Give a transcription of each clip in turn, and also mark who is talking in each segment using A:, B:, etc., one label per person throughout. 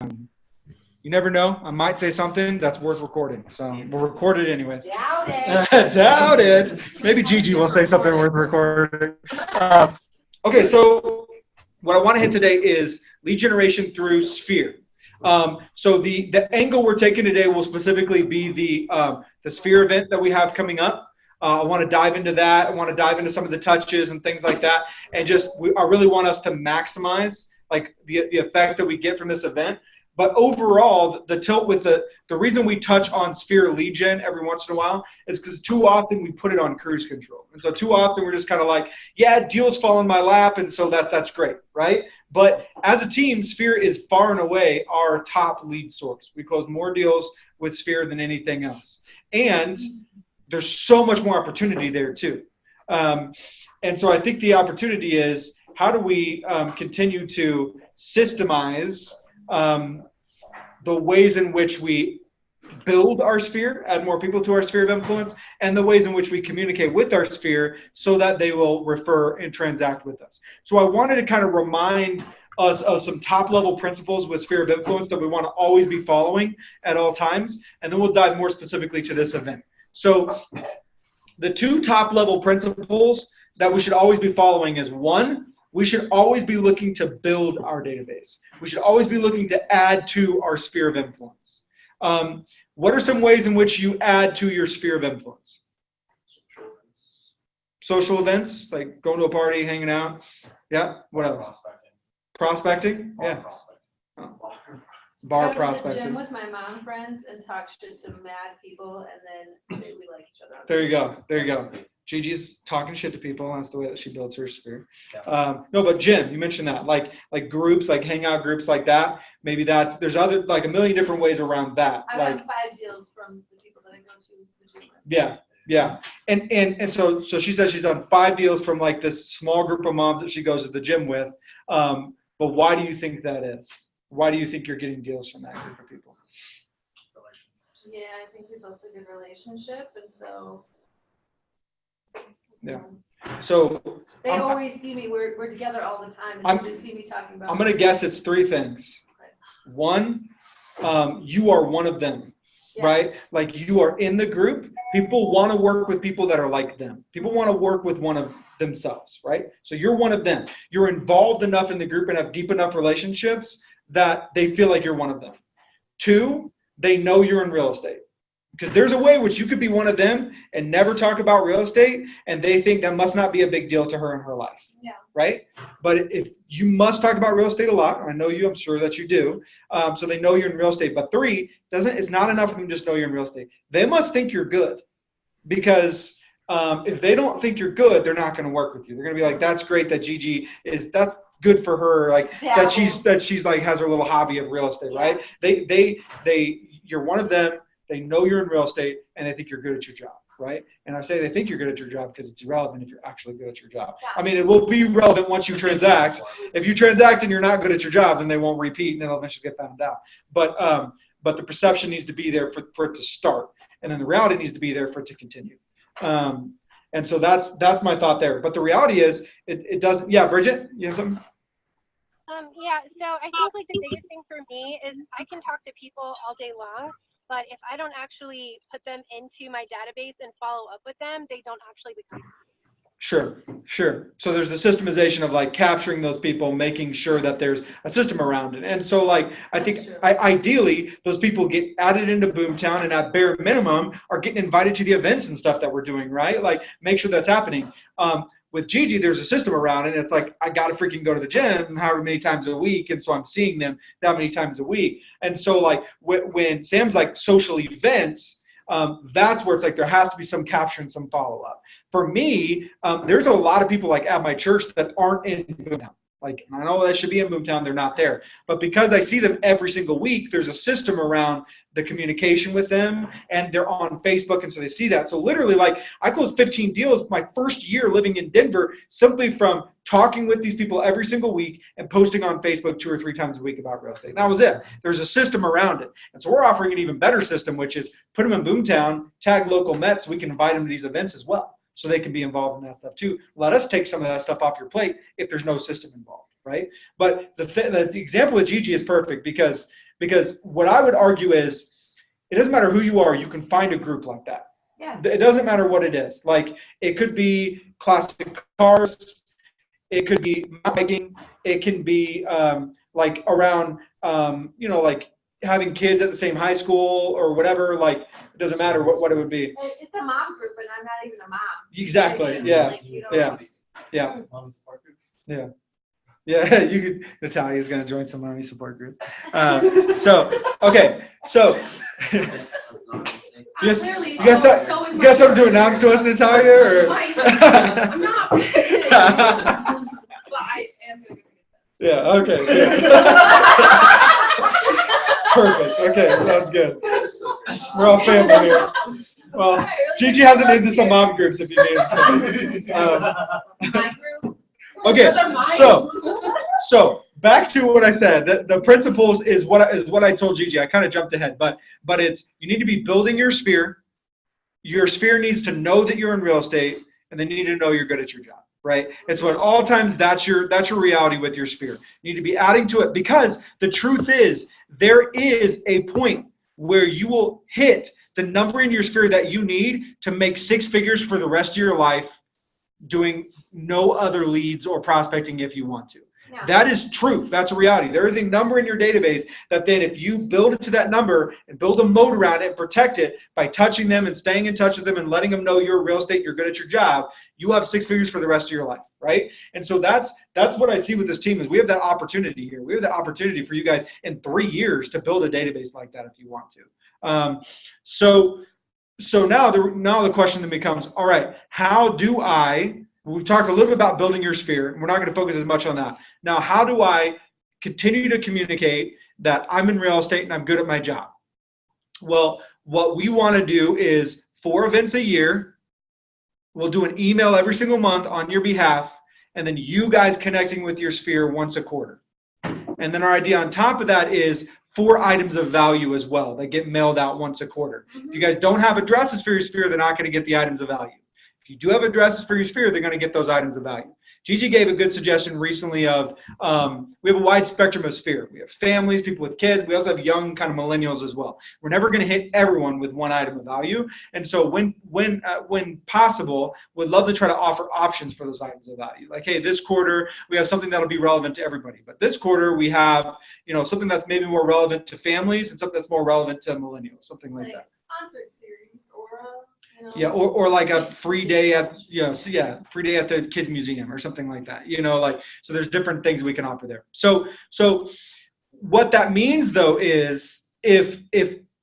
A: You never know. I might say something that's worth recording. So we'll record it anyways.
B: Doubt it.
A: Doubt it. Maybe Gigi will say something worth recording. Okay, so what I want to hit today is lead generation through Sphere. So the angle we're taking today will specifically be the Sphere event that we have coming up. I want to dive into that. I want to dive into some of the touches and things like that. And I really want us to maximize like the effect that we get from this event. But overall, the tilt with the reason we touch on Sphere lead gen every once in a while is because too often we put it on cruise control. And so too often we're just kind of like, yeah, deals fall in my lap, and so that's great, right? But as a team, Sphere is far and away our top lead source. We close more deals with Sphere than anything else. And there's so much more opportunity there too. And so I think the opportunity is how do we continue to systemize the ways in which we build our Sphere, add more people to our sphere of influence, and the ways in which we communicate with our Sphere so that they will refer and transact with us. So I wanted to kind of remind us of some top-level principles with Sphere of Influence that we want to always be following at all times, and then we'll dive more specifically to this event. So the two top-level principles that we should always be following is, one, we should always be looking to build our database. We should always be looking to add to our sphere of influence. What are some ways in which you add to your sphere of influence? Social events, like going to a party, hanging out. Yeah, what else? Prospecting? Yeah. Bar prospecting.
B: Go to the gym with my mom friends and talk shit to mad people, and then say we like each other.
A: There you go. There you go. Gigi's talking shit to people. That's the way that she builds her sphere. No, but Jim, you mentioned that, like groups, like hangout groups like that. Maybe there's other like a million different ways around that.
B: I
A: like
B: have 5 deals from the people that I go to the gym with.
A: Yeah, yeah, and so she says she's done 5 deals from like this small group of moms that she goes to the gym with. But why do you think that is? Why do you think you're getting deals from that group of people?
B: Yeah, I think we built a good relationship, and so.
A: Yeah. So
B: they always see me. We're together all the time, and they just see me talking about.
A: I'm gonna guess it's 3 things. Okay. One, you are one of them, yeah. Right? Like you are in the group. People want to work with people that are like them. People want to work with one of themselves, right? So you're one of them. You're involved enough in the group and have deep enough relationships that they feel like you're one of them. 2, they know you're in real estate. Because there's a way which you could be one of them and never talk about real estate, and they think that must not be a big deal to her in her life. Yeah. Right? But if you must talk about real estate a lot, I know you, I'm sure that you do, so they know you're in real estate. But 3, it's not enough for them to just know you're in real estate. They must think you're good. Because if they don't think you're good, they're not going to work with you. They're going to be like, that's great that Gigi that's good for her, like yeah. that she's like has her little hobby of real estate, yeah. Right? You're one of them. They know you're in real estate, and they think you're good at your job, right? And I say they think you're good at your job because it's irrelevant if you're actually good at your job. I mean, it will be relevant once you transact. If you transact and you're not good at your job, then they won't repeat, and they'll eventually get found out. But the perception needs to be there for it to start, and then the reality needs to be there for it to continue. And so that's my thought there. But the reality is, it doesn't. Yeah, Bridget, you have something?
C: Yeah. So I think like the biggest thing for me is I can talk to people all day long. But if I don't actually put them into my database and follow up with them, they don't actually become.
A: Sure. So there's the systemization of like capturing those people, making sure that there's a system around it. And so like I think ideally those people get added into Boomtown and at bare minimum are getting invited to the events and stuff that we're doing, right? Like make sure that's happening. With Gigi, there's a system around it. It's like, I got to freaking go to the gym however many times a week. And so I'm seeing them that many times a week. And so like when Sam's like social events, that's where it's like there has to be some capture and some follow-up. For me, there's a lot of people like at my church that aren't in Boomtown. Like, I know they should be in Boomtown, they're not there. But because I see them every single week, there's a system around the communication with them, and they're on Facebook, and so they see that. So literally, like, I closed 15 deals my first year living in Denver simply from talking with these people every single week and posting on Facebook 2 or 3 times a week about real estate. And that was it. There's a system around it. And so we're offering an even better system, which is put them in Boomtown, tag local Mets, so we can invite them to these events as well. So they can be involved in that stuff too. Let us take some of that stuff off your plate if there's no system involved, right? But the example with Gigi is perfect because Because what I would argue is, it doesn't matter who you are, you can find a group like that.
B: Yeah.
A: It doesn't matter what it is. Like, it could be classic cars, it could be biking, it can be like around, like having kids at the same high school or whatever. Like, it doesn't matter what it would be.
B: It's a mom group, and I'm not even a mom.
A: Exactly.
B: Like,
A: Yeah. Yeah.
D: Mom support groups.
A: Yeah. Yeah, you could. Natalia's gonna join some mommy support groups. Okay, so yes, you got something to announce to us, Natalia? Or?
B: I'm not. But I am gonna get
A: Yeah. Okay. Good. Perfect. Okay, sounds good. We're all family here. Well, Gigi has it into some mom groups if you need them.
B: my group.
A: Okay, so back to what I said. The principles is what I told Gigi. I kind of jumped ahead, but it's, you need to be building your sphere. Your sphere needs to know that you're in real estate, and they need to know you're good at your job, right? It's what all times that's your reality with your sphere. You need to be adding to it, because the truth is there is a point where you will hit the number in your sphere that you need to make 6 figures for the rest of your life, doing no other leads or prospecting if you want to.
B: Yeah.
A: That is truth. That's a reality. There is a number in your database that then, if you build it to that number and build a moat around it and protect it by touching them and staying in touch with them and letting them know you're real estate, you're good at your job, you have 6 figures for the rest of your life, right? And so that's what I see with this team, is we have that opportunity here. We have that opportunity for you guys in 3 years to build a database like that if you want to. So now the question then becomes, all right, how do we've talked a little bit about building your sphere, and we're not going to focus as much on that. Now, how do I continue to communicate that I'm in real estate and I'm good at my job? Well, what we want to do is 4 events a year. We'll do an email every single month on your behalf, and then you guys connecting with your sphere once a quarter. And then our idea on top of that is 4 items of value as well that get mailed out once a quarter.
B: Mm-hmm.
A: If you guys don't have addresses for your sphere, they're not going to get the items of value. If you do have addresses for your sphere, they're going to get those items of value. Gigi gave a good suggestion recently of, we have a wide spectrum of sphere. We have families, people with kids. We also have young kind of millennials as well. We're never going to hit everyone with 1 item of value. And so when possible, we'd love to try to offer options for those items of value. Like, hey, this quarter, we have something that'll be relevant to everybody. But this quarter, we have, something that's maybe more relevant to families and something that's more relevant to millennials, something like that.
B: Concert series or
A: Yeah, or like a free day at free day at the kids museum or something like that. So there's different things we can offer there. So what that means though is if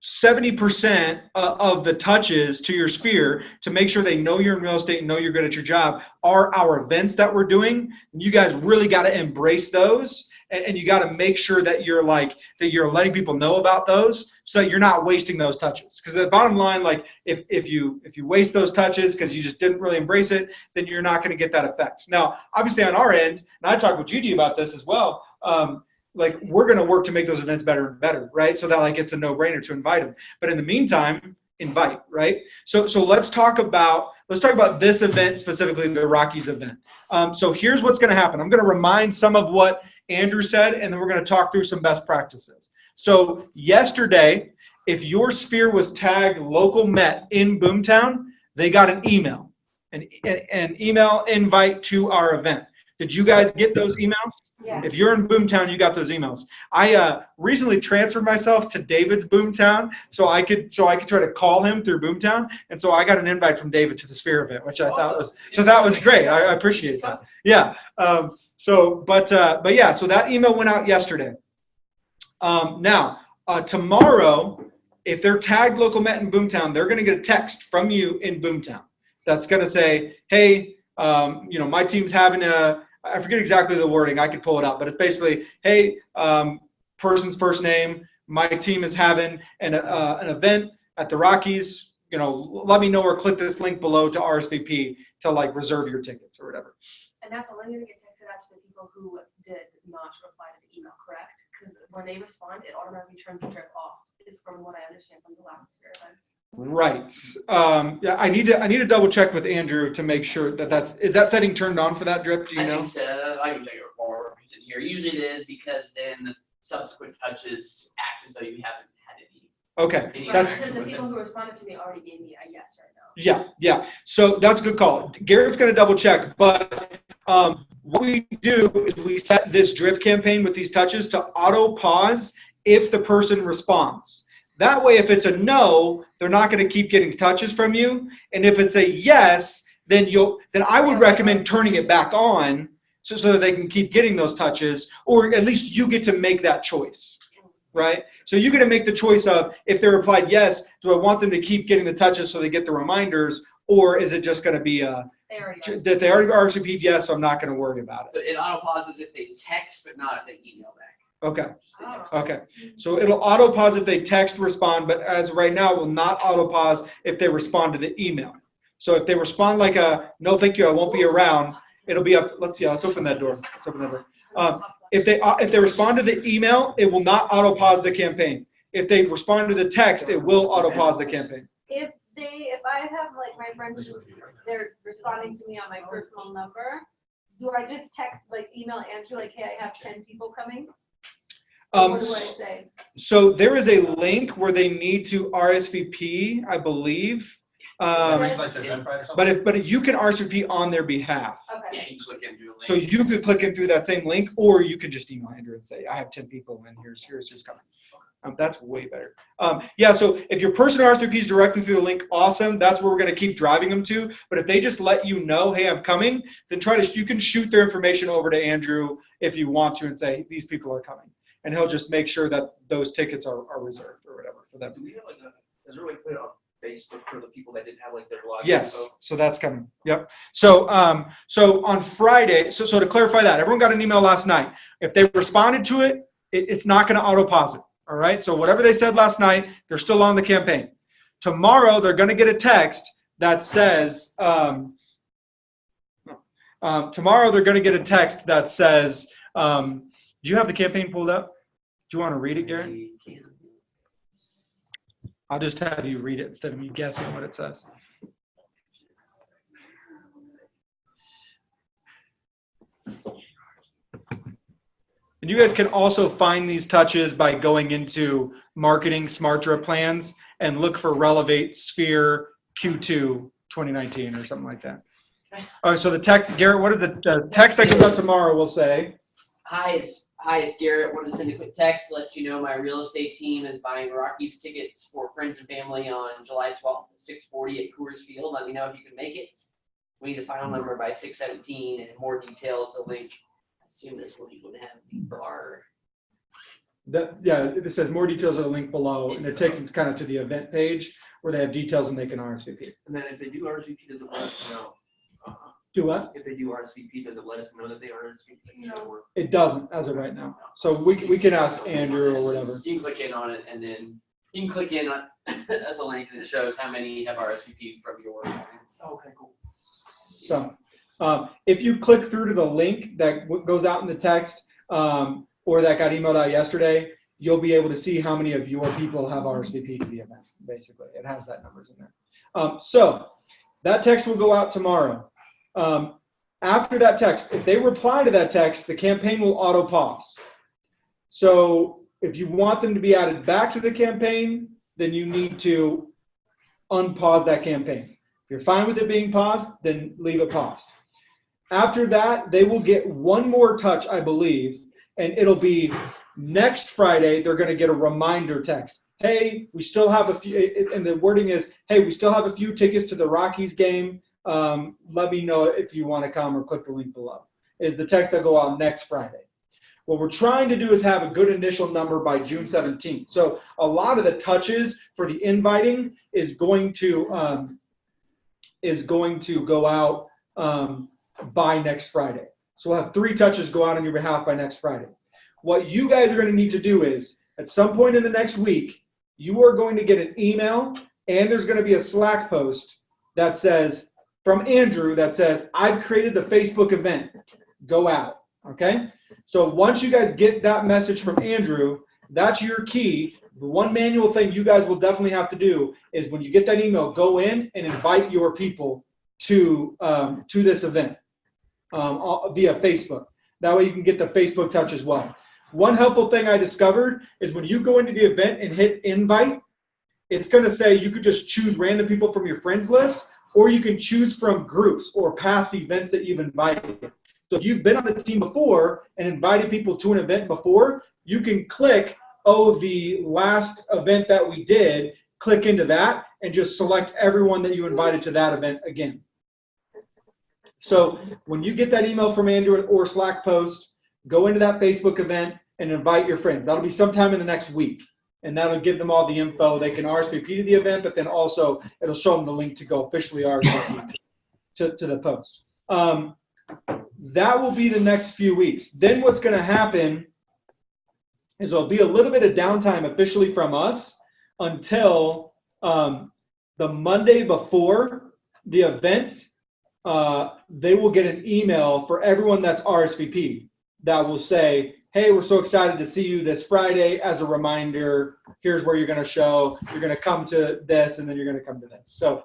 A: 70% of the touches to your sphere to make sure they know you're in real estate and know you're good at your job are our events that we're doing, you guys really got to embrace those. And you got to make sure that you're letting people know about those, so that you're not wasting those touches. Because the bottom line, like if you waste those touches because you just didn't really embrace it, then you're not going to get that effect. Now, obviously on our end, and I talked with Gigi about this as well. We're going to work to make those events better and better, right? So that it's a no-brainer to invite them. But in the meantime, invite, right? So let's talk about this event specifically, the Rockies event. So here's what's going to happen. I'm going to remind some of what Andrew said, and then we're going to talk through some best practices. So yesterday, if your sphere was tagged local Met in Boomtown, they got an email, an email invite to our event. Did you guys get those emails?
B: Yeah.
A: If you're in Boomtown, you got those emails. I recently transferred myself to David's Boomtown, so I could try to call him through Boomtown, and so I got an invite from David to the Sphere event, which I thought was great. I appreciate that. Yeah. So that email went out yesterday. Now tomorrow, if they're tagged local Met in Boomtown, they're going to get a text from you in Boomtown that's going to say, hey, my team's having I forget exactly the wording. I could pull it out, but it's basically, hey, person's first name. My team is having an event at the Rockies. Let me know or click this link below to RSVP to reserve your tickets or whatever.
E: And that's only going to get texted out to the people who did not reply to the email, correct? Because when they respond, it automatically turns the trip off. Is from what I understand from the last Sphere events.
A: Right. Yeah, I need to double check with Andrew to make sure is that setting turned on for that drip? Do you know?
D: I think so. I can check it before we sit here. Usually it is, because then subsequent touches act as though you haven't had any.
A: Okay,
D: any
E: Right,
A: that's
E: because the
D: interaction with
E: people
D: it.
E: who responded to me already gave me a yes or a no.
A: yeah. So that's a good call. Garrett's going to double check, but what we do is we set this drip campaign with these touches to auto pause if the person responds. That way, if it's a no, they're not going to keep getting touches from you, and if it's a yes, then I would recommend turning it back on so that they can keep getting those touches, or at least you get to make that choice. Right? So you get to make the choice of, if they replied yes, do I want them to keep getting the touches so they get the reminders, or is it just going to be
E: They already are.
A: that they already RSVP'd yes, so I'm not going to worry about it.
D: So it auto pauses if they text, but not if they email back.
A: Okay.
E: Oh.
A: Okay. So it'll auto pause if they text respond, but as of right now, it will not auto pause if they respond to the email. So if they respond like a no, thank you, I won't be around, it'll be up. Let's open that door. Let's open that door. If they respond to the email, it will not auto pause the campaign. If they respond to the text, it will auto pause the campaign.
B: If I have like my friends, they're responding to me on my personal number, do I just email Andrew like, hey, I have 10 people coming? What do I say?
A: So there is a link where they need to RSVP, I believe. But you can RSVP on their behalf.
B: Okay.
D: Yeah, you click into a link.
A: So you could click in through that same link, or you could just email Andrew and say, I have 10 people and here's who's coming. That's way better. Yeah, so if your person RSVPs directly through the link, awesome. That's where we're going to keep driving them to. But if they just let you know, hey, I'm coming, then you can shoot their information over to Andrew if you want to and say, these people are coming. And he'll just make sure that those tickets are reserved or whatever for them.
F: Do we have is there a way to put it on Facebook for the people that didn't have their login?
A: Yes,
F: info?
A: so that's coming. Yep. So on Friday, so to clarify that, everyone got an email last night. If they responded to it, it's not going to auto pause it. All right. So whatever they said last night, they're still on the campaign. Tomorrow, they're going to get a text that says. Tomorrow, they're going to get a text that says. Do you have the campaign pulled up? Do you want to read it, Garrett? I'll just have you read it instead of me guessing what it says. And you guys can also find these touches by going into Marketing Smart Drip Plans and look for Relevate Sphere Q2 2019 or something like that. All right, so the text, Garrett, what is the text that goes out tomorrow will say?
D: Hi, it's Garrett. Wanted to send a quick text to let you know my real estate team is buying Rockies tickets for friends and family on July 12th at 6:40 at Coors Field. Let me know if you can make it. We need the final number by 6:17 and more details. The link. I assume this link would have the bar.
A: It says more details of the link below, and it takes them kind of to the event page where they have details and they can RSVP.
F: And then if they do RSVP, does it let us know?
A: Do what?
F: If they do RSVP, does it let us know that they RSVP?
E: No.
A: It doesn't as of right now. So we can ask Andrew or whatever.
D: You can click in on it, and then you can click in on at the link, and it shows how many have RSVP'd from your clients.
F: Okay, cool.
A: So if you click through to the link that goes out in the text or that got emailed out yesterday, you'll be able to see how many of your people have RSVP to the event. Basically, it has that numbers in there. So that text will go out tomorrow. After that text, if they reply to that text, the campaign will auto pause. So if you want them to be added back to the campaign, then you need to unpause that campaign. If you're fine with it being paused, then leave it paused. After that, they will get one more touch, I believe, and it'll be next Friday, they're going to get a reminder text. Hey, we still have a few, and the wording is, hey, we still have a few tickets to the Rockies game. Let me know if you want to come or click the link below. Is the text that go out next Friday. What we're trying to do is have a good initial number by June 17th. So a lot of the touches for the inviting is going to go out by next Friday. So we'll have 3 touches go out on your behalf by next Friday. What you guys are going to need to do is, at some point in the next week, you are going to get an email, and there's going to be a Slack post that says, from Andrew, that says, I've created the Facebook event. Go out. Okay? So once you guys get that message from Andrew, that's your key. The one manual thing you guys will definitely have to do is when you get that email, go in and invite your people to this event via Facebook. That way you can get the Facebook touch as well. One helpful thing I discovered is when you go into the event and hit invite, it's going to say you could just choose random people from your friends list, or you can choose from groups or past events that you've invited. So if you've been on the team before and invited people to an event before, you can click, oh, the last event that we did, click into that and just select everyone that you invited to that event again. So when you get that email from Andrew or Slack post, go into that Facebook event and invite your friends. That'll be sometime in the next week. And that'll give them all the info. They can RSVP to the event, but then also it'll show them the link to go officially RSVP to the post. That will be the next few weeks. Then what's going to happen is there'll be a little bit of downtime officially from us until the Monday before the event. They will get an email for everyone that's RSVP that will say, hey, we're so excited to see you this Friday. As a reminder, here's where you're going to show. You're going to come to this, and then you're going to come to this. So,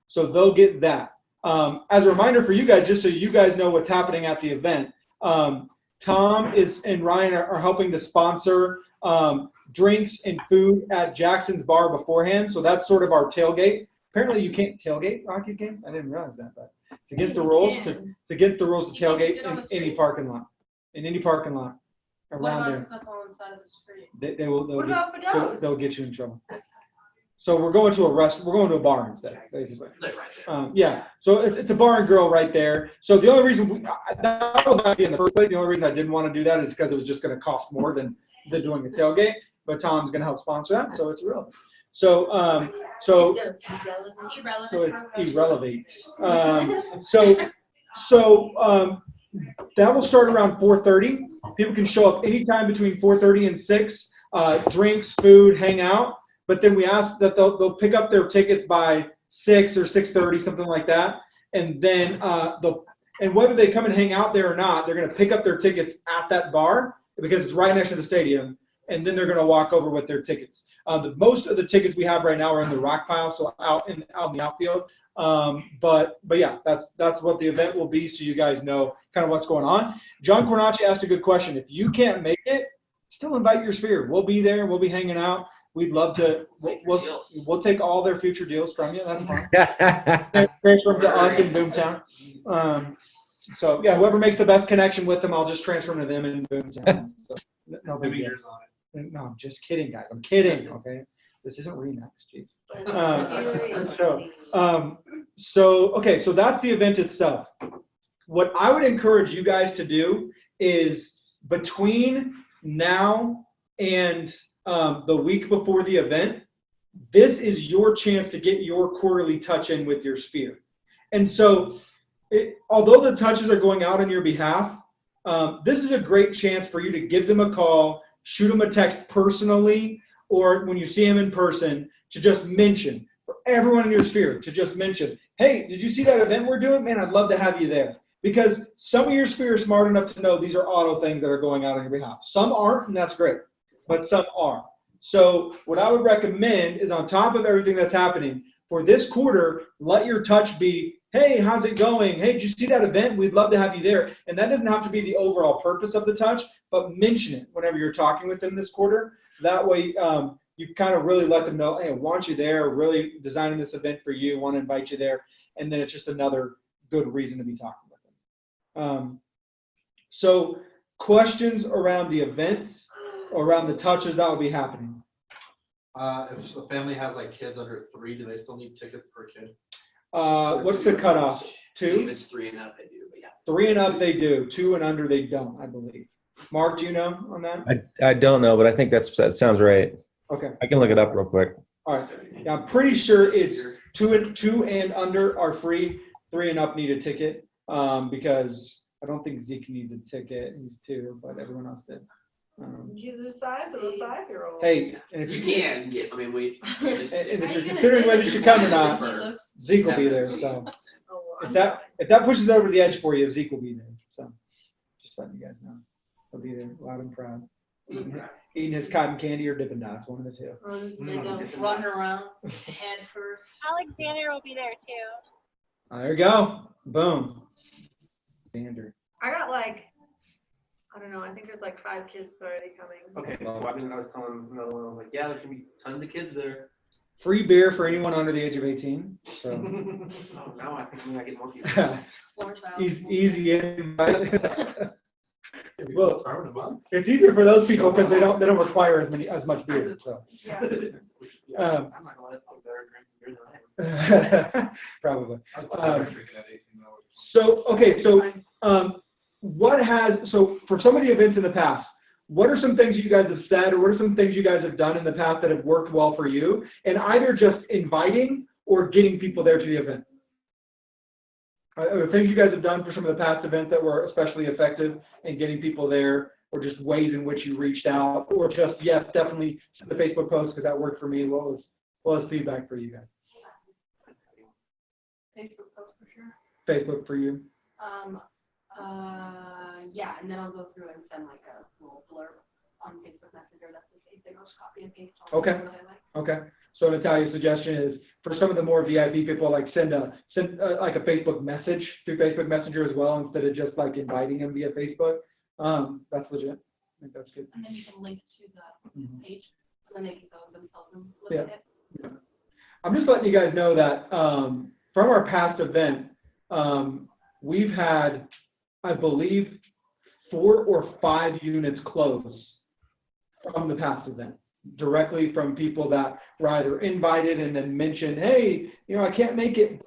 A: so they'll get that. As a reminder for you guys, just so you guys know what's happening at the event, Tom and Ryan are helping to sponsor drinks and food at Jackson's Bar beforehand. So that's sort of our tailgate. Apparently you can't tailgate Rockies games. I didn't realize that, but it's against the rules. It's against the rules to tailgate in any parking lot. In any parking lot around there.
E: Stuff on the side of the street?
A: They will.
B: What about Fidelis?
A: They'll get you in trouble. So we're going to a bar instead, basically.
F: Right there.
A: Yeah. So it's a bar and grill right there. So the only reason that was not in the first place. The only reason I didn't want to do that is because it was just going to cost more than doing a tailgate. But Tom's going to help sponsor that, so it's irrelevant. So it's irrelevant. That will start around 4:30. People can show up anytime between 4:30 and 6. Drinks, food, hang out. But then we ask that they'll pick up their tickets by 6 or 6:30, something like that. And then and whether they come and hang out there or not, they're going to pick up their tickets at that bar because it's right next to the stadium. And then they're going to walk over with their tickets. Most of the tickets we have right now are in the rock pile, so out in the outfield. But yeah, that's what the event will be, so you guys know kind of what's going on. John Cornacci asked a good question. If you can't make it, still invite your sphere. We'll be there. We'll be hanging out. We'd love to. We'll take all their future deals from you. That's fine. Transfer them to us in Boomtown. So yeah, whoever makes the best connection with them, I'll just transfer them to them in Boomtown. So, no big deal. No, I'm just kidding, guys. I'm kidding. Okay, this isn't Remax. Jeez. So that's the event itself. What I would encourage you guys to do is between now and the week before the event, this is your chance to get your quarterly touch in with your sphere. And so, although the touches are going out on your behalf, this is a great chance for you to give them a call, shoot them a text personally, or when you see them in person, to just mention, for everyone in your sphere, to just mention, hey, did you see that event we're doing? Man, I'd love to have you there. Because some of your sphere are smart enough to know these are auto things that are going out on your behalf. Some aren't, and that's great, but some are. So what I would recommend is, on top of everything that's happening, for this quarter, let your touch be, hey, how's it going? Hey, did you see that event? We'd love to have you there. And that doesn't have to be the overall purpose of the touch, but mention it whenever you're talking with them this quarter. That way, you kind of really let them know, hey, I want you there, really designing this event for you, want to invite you there. And then it's just another good reason to be talking with them. So questions around the events, around the touches that will be happening?
G: If a family has like kids under 3, do they still need tickets per kid?
A: What's the cutoff?
D: If
A: 2?
D: it's 3 and up, they do, but yeah.
A: 3 and up they do. 2 and under they don't, I believe. Mark, do you know on that?
H: I don't know, but I think that sounds right.
A: Okay.
H: I can look it up real quick.
A: All right. Yeah, I'm pretty sure it's 2 and under are free. 3 and up need a ticket, because I don't think Zeke needs a ticket. He's 2, but everyone else did.
B: He's the size of a 5-year-old.
A: Hey, and if
D: You
A: you
D: can get, I mean, we.
A: and if you're considering whether you should come or not, Zeke will be there. So if that pushes it over the edge for you, Zeke will be there. So just letting you guys know, he'll be there, loud and proud, eating his cotton candy or Dippin' Dots, one of the two.
B: Running around head first.
C: Alexander will be there too.
A: There you go. Boom. Xander.
B: I got like I don't know, I think there's like 5 kids already coming.
F: Okay, well, I mean, I was telling another one, I was like, yeah, there's gonna be tons of kids there.
A: Free beer for anyone under the age of 18. So
F: Oh, now I think I'm gonna get more people.
E: Floor tile.
A: easy invite. Well, it's easier for those people because they don't require as much beer. So
E: Yeah.
F: I'm not gonna let them there drinking beer than I am.
A: probably. So okay, so so for some of the events in the past, what are some things you guys have said, or what are some things you guys have done in the past that have worked well for you, and either just inviting or getting people there to the event? Are there things you guys have done for some of the past events that were especially effective in getting people there, or just ways in which you reached out, or just, yes, definitely the Facebook post because that worked for me? What was feedback for you guys?
E: Facebook post for sure.
A: Facebook for you?
E: Yeah, and then I'll go through and send like a little blurb on Facebook Messenger that's the same thing. I'll just copy and paste all
A: Okay.
E: what I like.
A: Okay. So Natalia's suggestion is for some of the more VIP people, like send like a Facebook message through Facebook Messenger as well, instead of just like inviting them via Facebook. That's legit. I think that's good.
E: And then you can link to the
A: Mhm.
E: page, and then they can go themselves and look
A: Yeah.
E: at it.
A: Yeah. I'm just letting you guys know that from our past event, we've had, I believe, 4 or 5 units close from the past event, directly from people that were either invited and then mentioned, hey, I can't make it,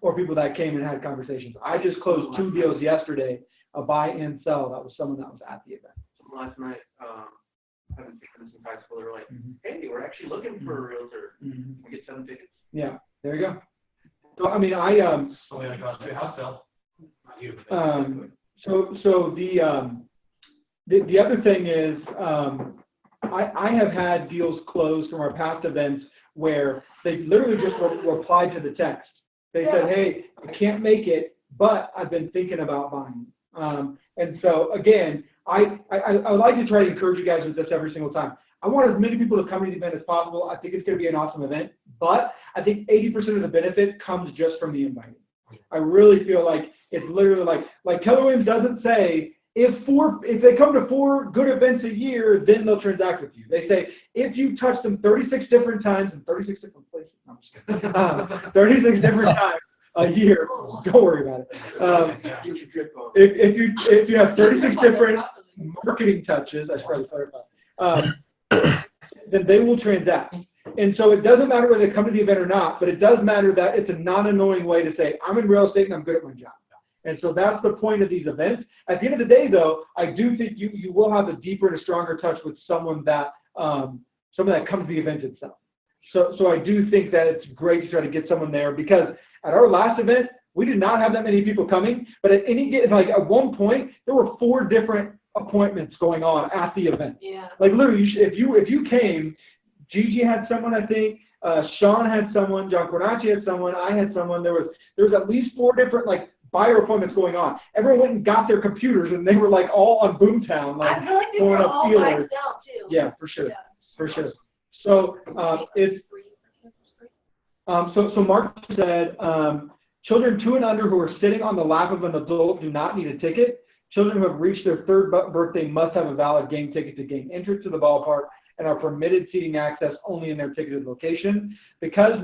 A: or people that came and had conversations. I just closed 2 deals yesterday, a buy and sell. That was someone that was at the event.
F: Last night, having friends in high school, they were like,
A: Mhm.
F: hey, we're actually looking for a realtor.
A: Mhm.
F: We get 7 tickets.
A: Yeah, there you go. So, I mean, so the other thing is, I have had deals closed from our past events where they literally just replied to the text. They said, hey, I can't make it, but I've been thinking about buying. And so again, I would like to try to encourage you guys with this every single time. I want as many people to come to the event as possible. I think it's going to be an awesome event, but I think 80% of the benefit comes just from the inviting. I really feel like it's literally like Keller Williams doesn't say if they come to 4 good events a year, then they'll transact with you. They say if you touch them 36 different times in 36 different places, no, I'm just kidding. 36 different times a year, don't worry about it. If you have 36 different marketing touches, I should probably clarify, then they will transact. And so it doesn't matter whether they come to the event or not, but it does matter that it's a non-annoying way to say, I'm in real estate and I'm good at my job. And so that's the point of these events. At the end of the day, though, I do think you will have a deeper and a stronger touch with someone that comes to the event itself. So I do think that it's great to try to get someone there, because at our last event, we did not have that many people coming, but at one point, there were 4 different appointments going on at the event.
E: Yeah.
A: Like literally, if you came, Gigi had someone, I think, Sean had someone, John Cornacci had someone, I had someone. There was at least 4 different buyer appointments going on. Everyone went and got their computers, and they were all on Boomtown,
E: I feel like they
A: going
E: were
A: up
E: all by
A: feelers.
E: itself too.
A: Yeah, for sure,
E: Yeah.
A: for sure. So so Mark said, children 2 and under who are sitting on the lap of an adult do not need a ticket. Children who have reached their 3rd birthday must have a valid game ticket to gain entrance to the ballpark and are permitted seating access only in their ticketed location. Because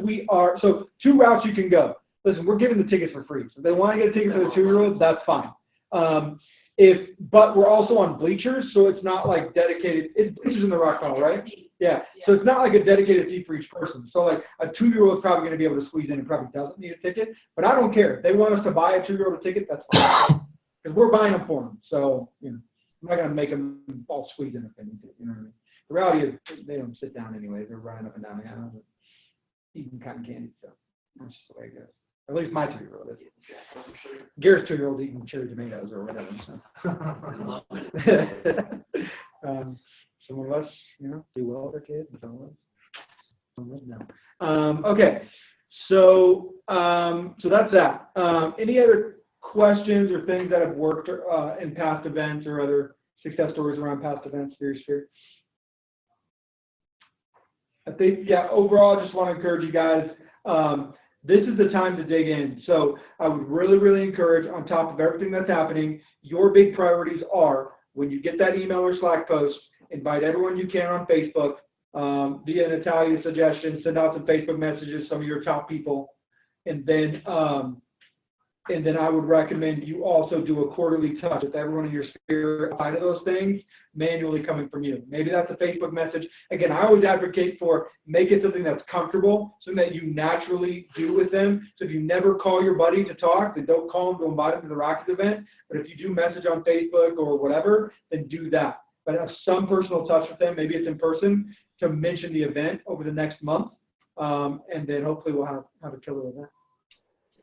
A: so 2 routes you can go. Listen, we're giving the tickets for free. So if they want to get a ticket for the 2-year-olds, that's fine. But we're also on bleachers, so it's not dedicated. It's bleachers in the rock tunnel, right? Yeah. So it's not a dedicated seat for each person. So a 2-year-old is probably going to be able to squeeze in and probably doesn't need a ticket. But I don't care. If they want us to buy a 2-year-old a ticket, that's fine. Because we're buying them for them. So, I'm not going to make them all squeeze in if they need to. You know what I mean? The reality is they don't sit down anyway. They're running up and down the aisle, eating cotton candy. So that's just the way it goes. At least my 2-year-old is. Garrett's 2-year-old eating cherry tomatoes or whatever. So. Some of us, do well with our kids, and some of us no. Okay, so that's that. Any other questions or things that have worked in past events or other success stories around past events for your sphere? I think, overall, I just want to encourage you guys. This is the time to dig in. So I would really, really encourage, on top of everything that's happening, your big priorities are when you get that email or Slack post, invite everyone you can on Facebook, via Natalia's suggestion, send out some Facebook messages, some of your top people, and then I would recommend you also do a quarterly touch with everyone in your sphere outside of those things, manually coming from you. Maybe that's a Facebook message. Again, I always advocate for make it something that's comfortable, something that you naturally do with them. So if you never call your buddy to talk, then don't call them to invite them to the Rockies event. But if you do message on Facebook or whatever, then do that. But have some personal touch with them. Maybe it's in person to mention the event over the next month. And then hopefully we'll have a killer event.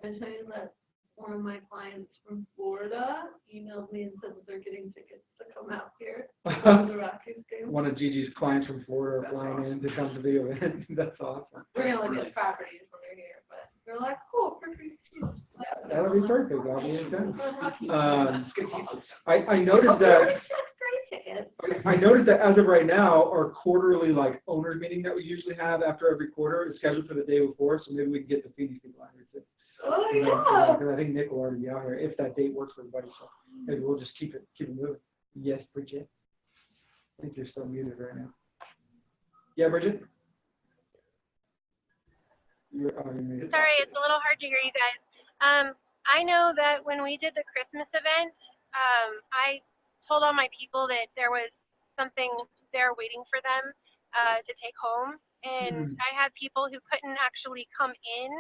B: I tell you that one of my clients from Florida emailed me and said that they're getting tickets to come out here to the Rockies game.
A: One of Gigi's clients from Florida are flying in to come to the event. That's awesome.
B: We're gonna look at properties when they're here, but they're like, cool, perfect.
A: That'll be perfect. I'll be in town. I noticed that. I noticed that as of right now, our quarterly like owners meeting that we usually have after every quarter is scheduled for the day before, so maybe we can get the Phoenix people out here too.
B: Oh, yeah.
A: Because I think Nick will already be out here if that date works for everybody. So maybe we'll just keep it moving. Yes, Bridget. I think you're still muted right now. Yeah, Bridget. You're muted.
C: Sorry, it's a little hard to hear you guys. I know that when we did the Christmas event, I told all my people that there was something there waiting for them to take home. And I had people who couldn't actually come in,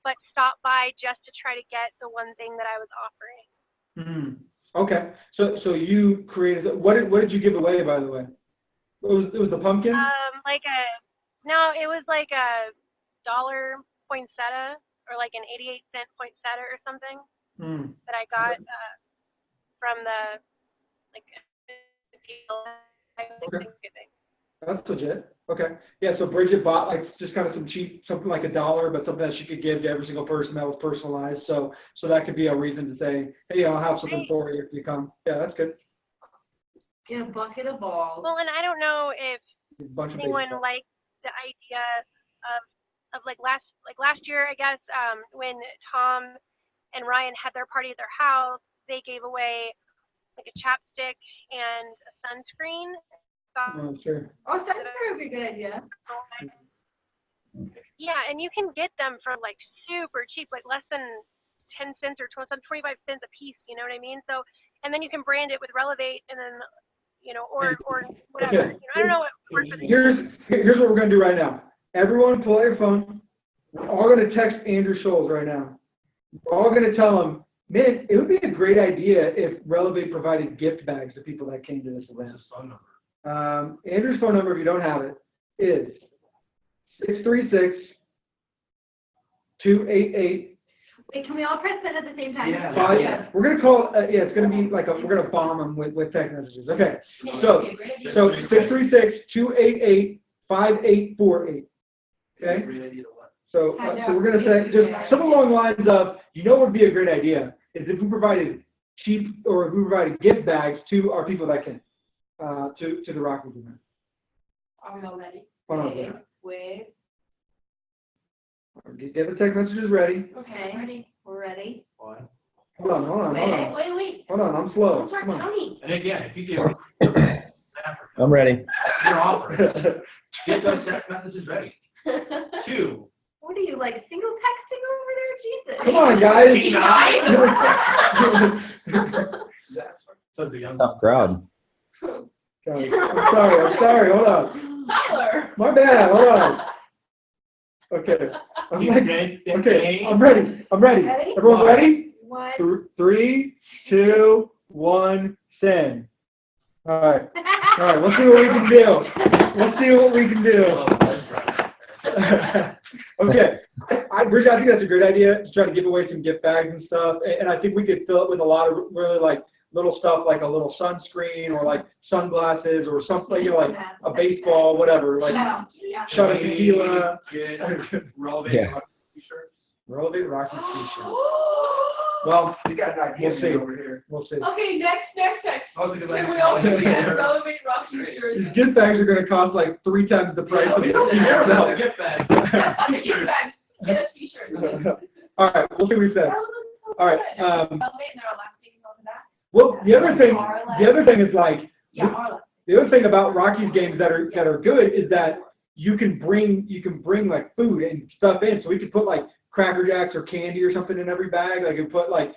C: but stop by just to try to get the one thing that I was offering.
A: Okay. So you created, what did you give away, by the way? It was the pumpkin?
C: It was like a $1 poinsettia or like an 88-cent poinsettia or something that I got from the Thanksgiving.
A: That's legit. Okay. Yeah, so Bridget bought like just kind of some cheap, something like $1, but something that she could give to every single person that was personalized. So that could be a reason to say, hey, I'll have something for you if you come. Yeah, that's good.
B: Get a bucket of balls.
C: Well, and I don't know if anyone
A: baseball.
C: liked the idea of last year, I guess, when Tom and Ryan had their party at their house, they gave away like a chapstick and a sunscreen.
A: Oh, sure.
B: Oh, sunscreen would be a good idea.
C: Yeah, and you can get them for like super cheap, like less than 10 cents or 25 cents a piece, you know what I mean? So, and then you can brand it with Relevate and then, or whatever.
A: Okay.
C: I don't know what works for the
A: Here's what we're going to do right now. Everyone pull out your phone. We're all going to text Andrew Scholes right now. We're all going to tell him, man, it would be a great idea if Relevate provided gift bags to people that came to this event. Andrew's phone number, if you don't have it, is 636-288.
B: Wait, can we all press it at the same time?
A: Yeah. We're going to call, it's going to be like we're going to bomb them with text messages. Okay. So 636-288-5848. Okay. So we're going to say just something along the lines of, what would be a great idea is if we provided gift bags to our people that can, to the Rockies event.
B: Are we all ready?
A: Hold on.
B: Wait.
A: Get the text messages ready.
B: Okay. Ready. We're ready.
A: Hold on.
B: Wait.
A: Hold on, I'm slow.
B: Start
A: Come on.
B: counting.
F: And again, if you give
H: I'm ready.
F: your offer, get those text messages ready. 2.
B: What are you, like, single texting over there? Jesus.
A: Come on, guys.
F: So the young.
H: Tough crowd.
A: I'm sorry. Hold on.
B: Tyler.
A: My bad. Hold on. Okay. I'm ready.
B: Ready?
A: Everyone ready?
B: 1.
A: 3, 2, 1, send. All right. Let's see what we can do. Okay. Bridget, I think that's a great idea to try to give away some gift bags and stuff. And I think we could fill it with a lot of really like little stuff, like a little sunscreen or like sunglasses or something, like a baseball, whatever, like shot of tequila.
F: Relevant
H: Yeah.
F: t-shirts.
A: Relevant Rocky t-shirt. Well,
F: We got an idea
A: we'll see.
F: over here.
A: We'll see.
B: Okay, next.
F: I was gonna
B: Can we all do Relevant Rocky shirts?
A: These gift bags are going to cost like 3 times the price of the
F: Gift
A: t-shirt.
F: bag.
B: Get a t-shirt.
A: All right, we'll see what we said. All right.
B: Relevant and they're elastic and all of that.
A: Well, the other thing is like,
B: Yeah, Marla.
A: the other thing about Rockies games that are good is that you can bring like food and stuff in. So we could put like Cracker Jacks or candy or something in every bag. Like, you put like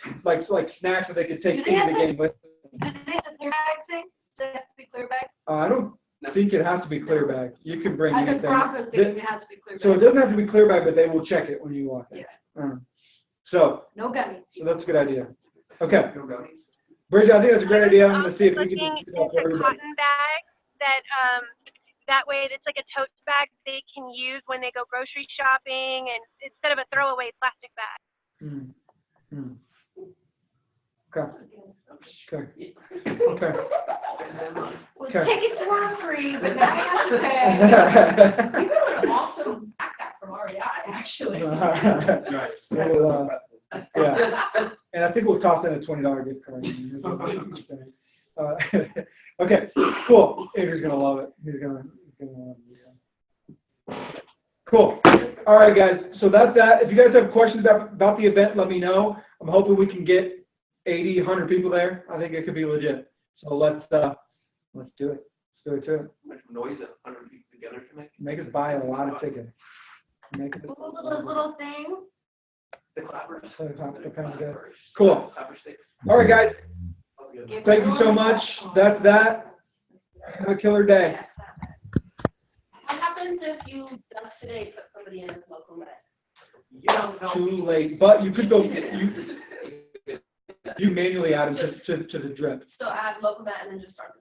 A: snacks that they could take
B: Do they
A: into
B: have
A: the game with.
B: Do they have a clear bag thing? Does it have to be clear bag?
A: I don't think it has to be clear bag. You can bring
B: I think
A: anything.
B: Broncos thing, it has to be clear
A: So it
B: bag.
A: doesn't have to be clear bag, but they will check it when you walk in.
B: Yeah.
A: So
B: No gummies.
A: that's a good idea. Okay. Bridget, I think that's a great idea. I'm gonna see if we can
C: Looking
A: do that for
C: into
A: everybody.
C: cotton bags that way it's like a tote bag they can use when they go grocery shopping and instead of a throwaway plastic bag.
A: Hmm. Hmm. Okay. Okay.
B: Well,
A: Okay.
B: tickets were free, but now you have to pay. You got an awesome backpack from REI, actually.
A: Yeah, and I think we'll toss in a $20 gift card. Okay, cool. Andrew's gonna love it. He's gonna love it. Cool. All right, guys. So that's that. If you guys have questions about the event, let me know. I'm hoping we can get 80, 100 people there. I think it could be legit. So let's do it. Let's do it too.
F: How much noise 100 people together can make?
A: Make us buy a lot of tickets. Make us
B: Little thing.
F: The clappers.
A: Cool.
F: Clapper sticks.
A: All right, guys. Thank you so much. That's that. Have a killer day.
E: What happens if you just today put somebody in as local med?
F: You don't know.
A: Too late, but you could go. You manually add them to the drip.
E: So add local med and then just start